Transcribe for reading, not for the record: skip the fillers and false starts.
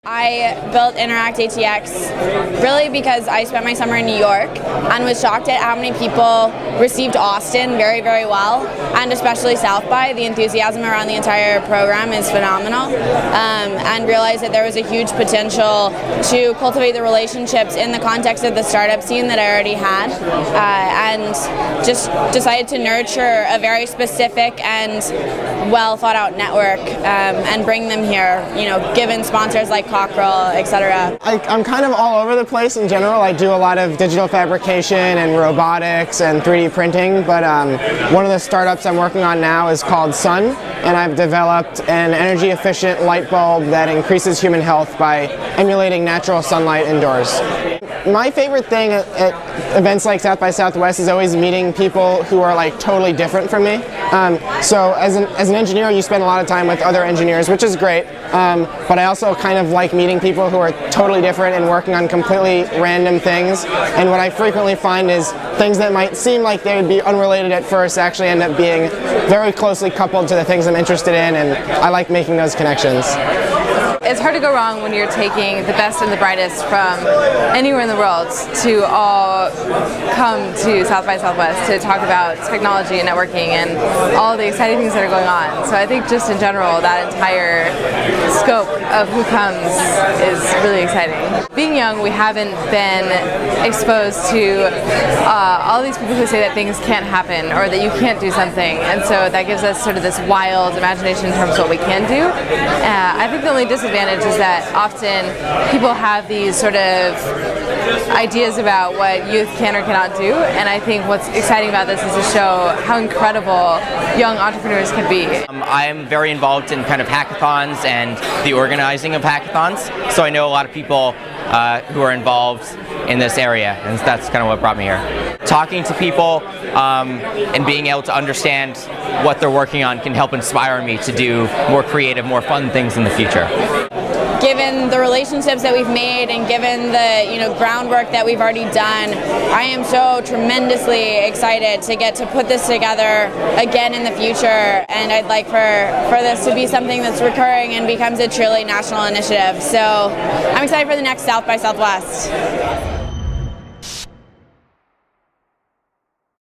I built Interact ATX really because I spent my summer in New York and was shocked at how many people received Austin very, very well, and especially South by. The enthusiasm around the entire program is phenomenal, and realized that there was a huge potential to cultivate the relationships in the context of the startup scene that I already had, and just decided to nurture a very specific and well thought out network and bring them here, given sponsors like Cockrell, etc. I'm kind of all over the place in general. I do a lot of digital fabrication and robotics and 3D printing, but one of the startups I'm working on now is called Sun, and I've developed an energy efficient light bulb that increases human health by emulating natural sunlight indoors. My favorite thing at events like South by Southwest is always meeting people who are like totally different from me. So as an engineer, you spend a lot of time with other engineers, which is great, but I also kind of like meeting people who are totally different and working on completely random things. And what I frequently find is things that might seem like they would be unrelated at first actually end up being very closely coupled to the things I'm interested in, and I like making those connections. It's hard to go wrong when you're taking the best and the brightest from anywhere in the world to all come to South by Southwest to talk about technology and networking and all the exciting things that are going on. So I think just in general, that entire scope of who comes is really exciting. Being young, we haven't been exposed to all these people who say that things can't happen or that you can't do something, and so that gives us sort of this wild imagination in terms of what we can do. I think the only disadvantage is that often people have these sort of ideas about what youth can or cannot do, and I think what's exciting about this is to show how incredible young entrepreneurs can be. I'm very involved in kind of hackathons and the organizing of hackathons, so I know a lot of people who are involved in this area, and that's kind of what brought me here. Talking to people and being able to understand what they're working on can help inspire me to do more creative, more fun things in the future. Given the relationships that we've made and given the groundwork that we've already done, I am so tremendously excited to get to put this together again in the future, and I'd like for this to be something that's recurring and becomes a truly national initiative. So I'm excited for the next South by Southwest.